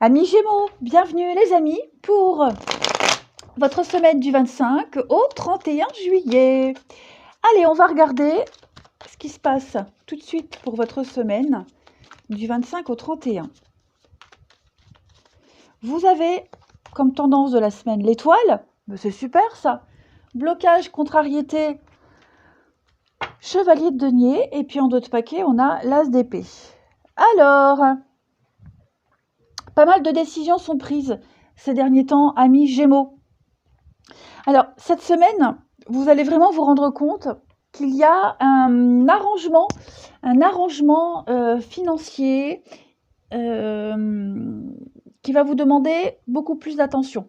Amis Gémeaux, bienvenue les amis pour votre semaine du 25 au 31 juillet. Allez, on va regarder ce qui se passe tout de suite pour votre semaine du 25 au 31. Vous avez comme tendance de la semaine l'étoile, c'est super ça. Blocage, contrariété, chevalier de denier et puis en dos de paquet on a l'as d'épée. Alors, pas mal de décisions sont prises ces derniers temps, amis Gémeaux. Alors, cette semaine, vous allez vraiment vous rendre compte qu'il y a un arrangement financier qui va vous demander beaucoup plus d'attention.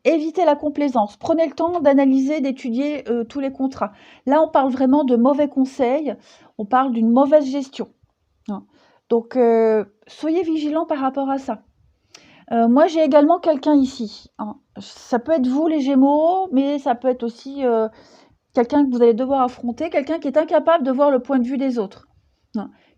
Évitez la complaisance. Prenez le temps d'analyser, d'étudier tous les contrats. Là, on parle vraiment de mauvais conseils. On parle d'une mauvaise gestion. Donc, soyez vigilants par rapport à ça. Moi, j'ai également quelqu'un ici. Ça peut être vous, les Gémeaux, mais ça peut être aussi quelqu'un que vous allez devoir affronter, quelqu'un qui est incapable de voir le point de vue des autres.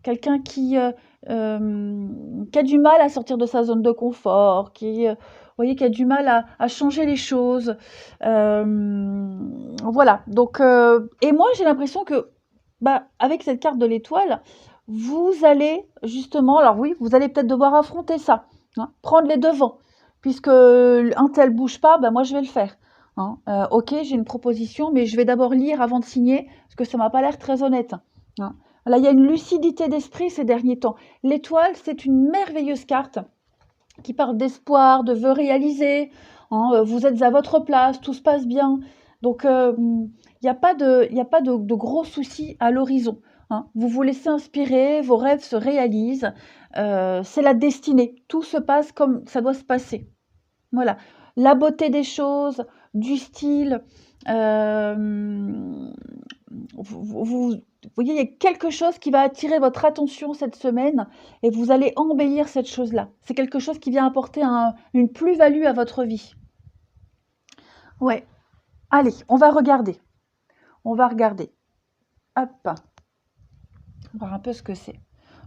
Quelqu'un qui a du mal à sortir de sa zone de confort, qui a du mal à changer les choses. Voilà. Donc, et moi, j'ai l'impression que, avec cette carte de l'étoile, vous allez justement, alors oui, vous allez peut-être devoir affronter ça. Prendre les devants, puisque un tel bouge pas, moi je vais le faire. Ok, j'ai une proposition, mais je vais d'abord lire avant de signer, parce que ça m'a pas l'air très honnête. Là, il y a une lucidité d'esprit ces derniers temps. L'étoile, c'est une merveilleuse carte qui parle d'espoir, de vœux réalisés. Vous êtes à votre place, tout se passe bien. Donc, il n'y a pas de gros soucis à l'horizon. Vous vous laissez inspirer, vos rêves se réalisent. C'est la destinée. Tout se passe comme ça doit se passer. Voilà. La beauté des choses, du style. Vous voyez, il y a quelque chose qui va attirer votre attention cette semaine et vous allez embellir cette chose-là. C'est quelque chose qui vient apporter une plus-value à votre vie. Ouais. Allez, on va regarder. On va regarder. Hop. On va voir un peu ce que c'est.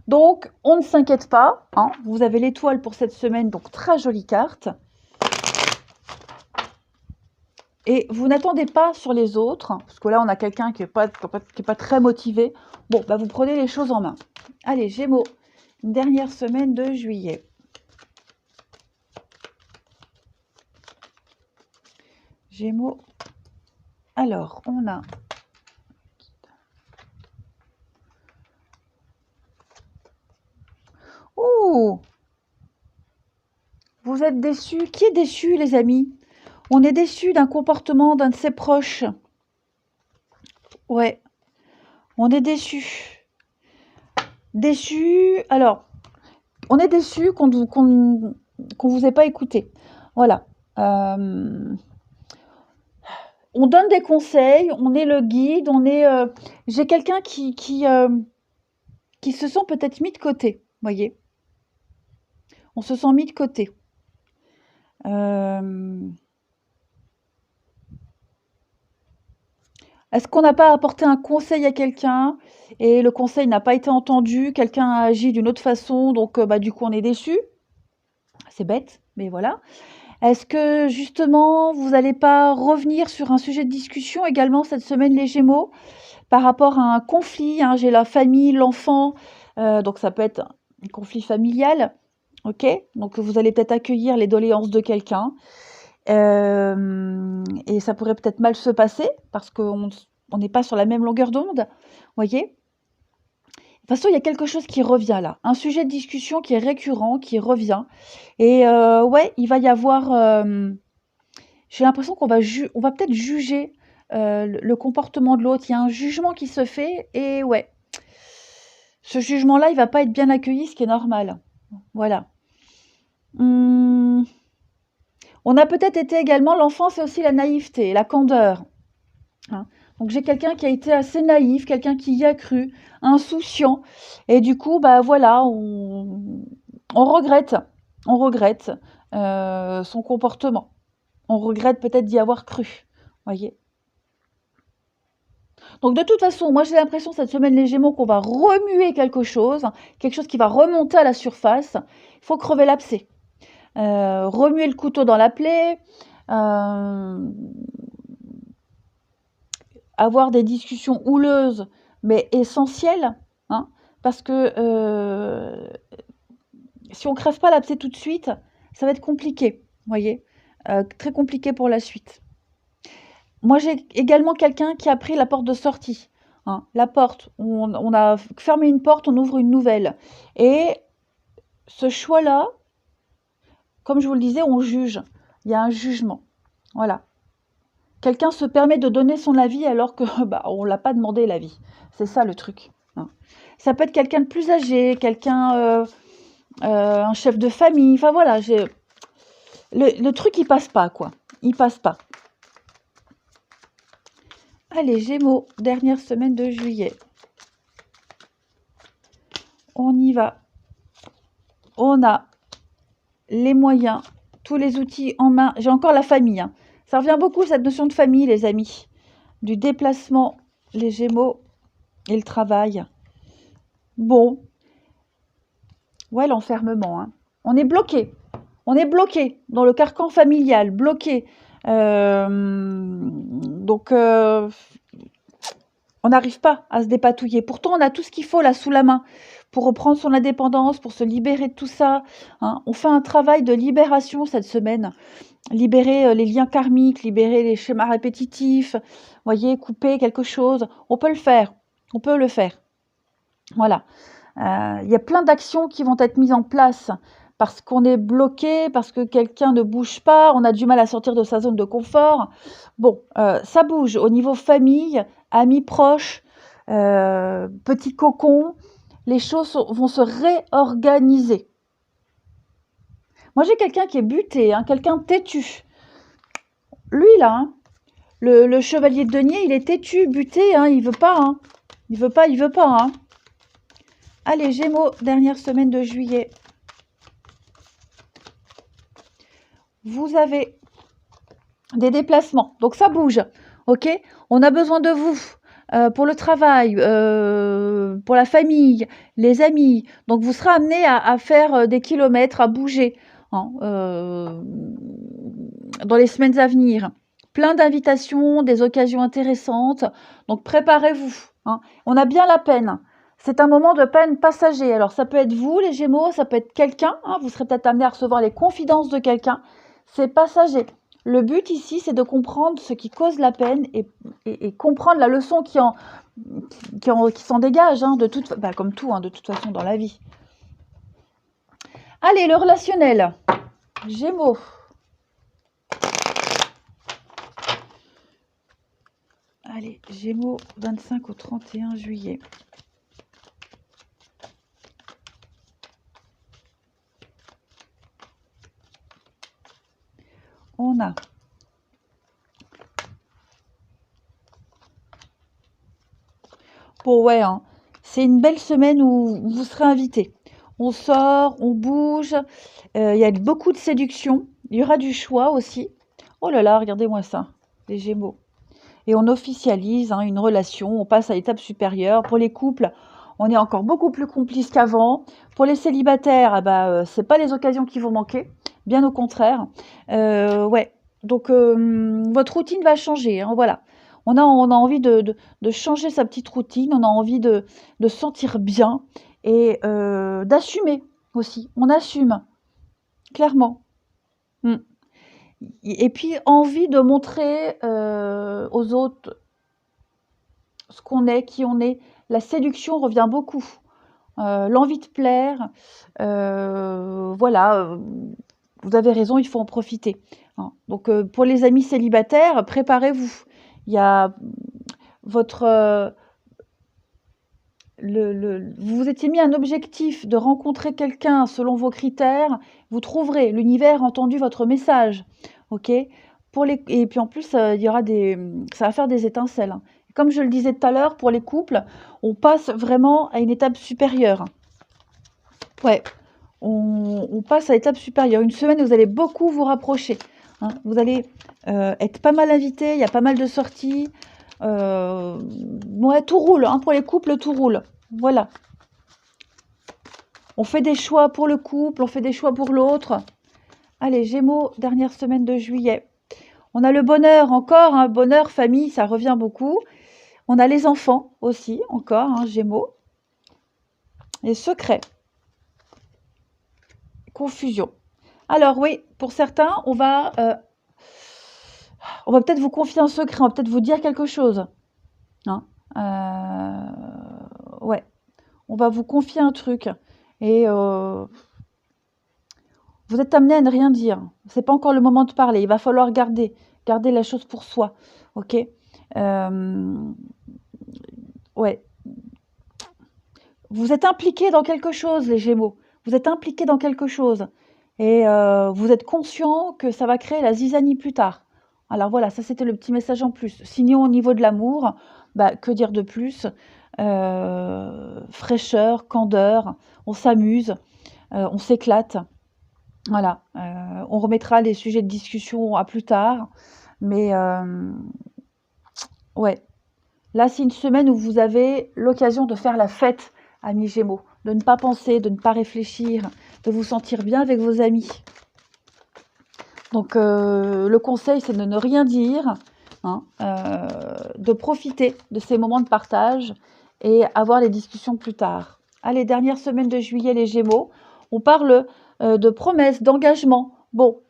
Donc, on ne s'inquiète pas. Vous avez l'étoile pour cette semaine, donc très jolie carte. Et vous n'attendez pas sur les autres, parce que là, on a quelqu'un qui n'est pas très motivé. Bon, vous prenez les choses en main. Allez, Gémeaux, une dernière semaine de juillet. Gémeaux. Alors, on a... Ouh! Vous êtes déçus. Qui est déçu, les amis? On est déçu d'un comportement d'un de ses proches. Ouais. On est déçu. Déçu. Alors, on est déçu qu'on vous ait pas écouté. Voilà. On donne des conseils, on est le guide, j'ai quelqu'un qui se sent peut-être mis de côté, voyez. On se sent mis de côté. Est-ce qu'on n'a pas apporté un conseil à quelqu'un et le conseil n'a pas été entendu, quelqu'un a agi d'une autre façon, donc du coup on est déçu? C'est bête, mais voilà. Est-ce que justement vous n'allez pas revenir sur un sujet de discussion également cette semaine, les Gémeaux, par rapport à un conflit? J'ai la famille, l'enfant, donc ça peut être un conflit familial, ok? Donc vous allez peut-être accueillir les doléances de quelqu'un, et ça pourrait peut-être mal se passer parce qu'on n'est pas sur la même longueur d'onde, voyez? De toute façon, il y a quelque chose qui revient là, un sujet de discussion qui est récurrent, qui revient, et ouais, il va y avoir, j'ai l'impression qu'on va peut-être juger le comportement de l'autre. Il y a un jugement qui se fait et ouais, ce jugement-là, il va pas être bien accueilli, ce qui est normal. Voilà. On a peut-être été également, l'enfance, c'est aussi la naïveté, la candeur. Donc j'ai quelqu'un qui a été assez naïf, quelqu'un qui y a cru, insouciant, et du coup, voilà, on regrette son comportement. On regrette peut-être d'y avoir cru, voyez. Donc de toute façon, moi j'ai l'impression cette semaine les Gémeaux qu'on va remuer quelque chose qui va remonter à la surface. Il faut crever l'abcès. Remuer le couteau dans la plaie, avoir des discussions houleuses, mais essentielles, hein, parce que si on ne crève pas l'abcès tout de suite, ça va être compliqué, voyez, très compliqué pour la suite. Moi, j'ai également quelqu'un qui a pris la porte de sortie. Hein, la porte, on a fermé une porte, on ouvre une nouvelle. Et ce choix-là, comme je vous le disais, on juge. Il y a un jugement. Voilà. Quelqu'un se permet de donner son avis alors que on ne l'a pas demandé l'avis. C'est ça le truc. Hein. Ça peut être quelqu'un de plus âgé, quelqu'un, un chef de famille. Enfin voilà, le truc il passe pas quoi. Il passe pas. Allez, Gémeaux, dernière semaine de juillet. On y va. On a les moyens, tous les outils en main. J'ai encore la famille. Hein. Ça revient beaucoup, cette notion de famille, les amis. Du déplacement, les Gémeaux et le travail. Bon. Ouais, l'enfermement. Hein. On est bloqué. On est bloqué dans le carcan familial, bloqué. Donc, on n'arrive pas à se dépatouiller. Pourtant, on a tout ce qu'il faut là sous la main pour reprendre son indépendance, pour se libérer de tout ça. Hein. On fait un travail de libération cette semaine. Libérer les liens karmiques, libérer les schémas répétitifs, voyez, couper quelque chose. On peut le faire. On peut le faire. Voilà. Il y a plein d'actions qui vont être mises en place parce qu'on est bloqué, parce que quelqu'un ne bouge pas, on a du mal à sortir de sa zone de confort. Bon, ça bouge au niveau famille, amis proches, petits cocons. Les choses vont se réorganiser. Moi, j'ai quelqu'un qui est buté, hein, quelqu'un de têtu. Lui, là, hein, le chevalier de denier, il est têtu, buté, hein, il veut pas. Hein. Il veut pas. Hein. Allez, Gémeaux, dernière semaine de juillet. Vous avez des déplacements, donc ça bouge, ok? On a besoin de vous pour le travail, pour la famille, les amis. Donc vous serez amené à faire des kilomètres, à bouger hein, dans les semaines à venir. Plein d'invitations, des occasions intéressantes. Donc préparez-vous. Hein. On a bien la peine. C'est un moment de peine passager. Alors ça peut être vous, les Gémeaux, ça peut être quelqu'un. Hein, vous serez peut-être amené à recevoir les confidences de quelqu'un. C'est passager. Le but ici, c'est de comprendre ce qui cause la peine et comprendre la leçon qui s'en dégage, hein, comme tout, hein, de toute façon dans la vie. Allez, le relationnel. Gémeaux. Allez, Gémeaux, 25 au 31 juillet. On a bon ouais, hein, c'est une belle semaine où vous serez invités. On sort, on bouge, il y a beaucoup de séduction, il y aura du choix aussi. Oh là là, regardez-moi ça, les Gémeaux. Et on officialise hein, une relation, on passe à l'étape supérieure. Pour les couples, on est encore beaucoup plus complices qu'avant. Pour les célibataires, c'est pas les occasions qui vont manquer, bien au contraire. Ouais. Donc votre routine va changer, hein, voilà. On a envie de changer sa petite routine, on a envie de se sentir bien et d'assumer aussi. On assume, clairement. Et puis envie de montrer aux autres ce qu'on est, qui on est. La séduction revient beaucoup. L'envie de plaire, voilà, vous avez raison, il faut en profiter. Hein. Donc pour les amis célibataires, préparez-vous. Il y a votre... vous vous étiez mis un objectif de rencontrer quelqu'un selon vos critères, vous trouverez, l'univers a entendu votre message, ok? Et puis en plus, il y aura ça va faire des étincelles. Hein. Comme je le disais tout à l'heure, pour les couples, on passe vraiment à une étape supérieure. Ouais, on passe à l'étape supérieure. Une semaine où vous allez beaucoup vous rapprocher. Hein. Vous allez être pas mal invité, il y a pas mal de sorties. Ouais, tout roule, hein, pour les couples, tout roule. Voilà. On fait des choix pour le couple, on fait des choix pour l'autre. Allez, Gémeaux, dernière semaine de juillet. On a le bonheur encore, hein, bonheur, famille, ça revient beaucoup. On a les enfants aussi, encore, hein, Gémeaux. Et secret. Confusion. Alors oui, pour certains, on va peut-être vous confier un secret, on va peut-être vous dire quelque chose. Hein. Ouais, on va vous confier un truc. Et vous êtes amené à ne rien dire. C'est pas encore le moment de parler. Il va falloir garder la chose pour soi. Ok. Ouais. Vous êtes impliqué dans quelque chose, les Gémeaux. Vous êtes impliqué dans quelque chose. Et vous êtes conscient que ça va créer la zizanie plus tard. Alors voilà, ça c'était le petit message en plus. Sinon, au niveau de l'amour, bah, que dire de plus? Fraîcheur, candeur, on s'amuse, on s'éclate. Voilà, on remettra les sujets de discussion à plus tard. Mais ouais, là c'est une semaine où vous avez l'occasion de faire la fête, amis Gémeaux. De ne pas penser, de ne pas réfléchir, de vous sentir bien avec vos amis. Donc le conseil, c'est de ne rien dire, hein, de profiter de ces moments de partage et avoir les discussions plus tard. Allez, dernière semaine de juillet, les Gémeaux. On parle de promesses, d'engagement. Bon,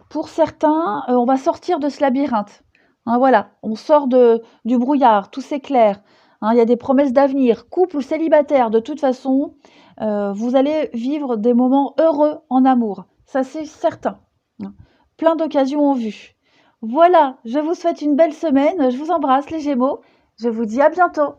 pour certains, on va sortir de ce labyrinthe. Hein, voilà, on sort du brouillard, tout s'éclaire. Hein, il y a des promesses d'avenir, couple ou célibataire, de toute façon, vous allez vivre des moments heureux en amour. Ça, c'est certain. Hein. Plein d'occasions en vue. Voilà, je vous souhaite une belle semaine. Je vous embrasse, les Gémeaux. Je vous dis à bientôt.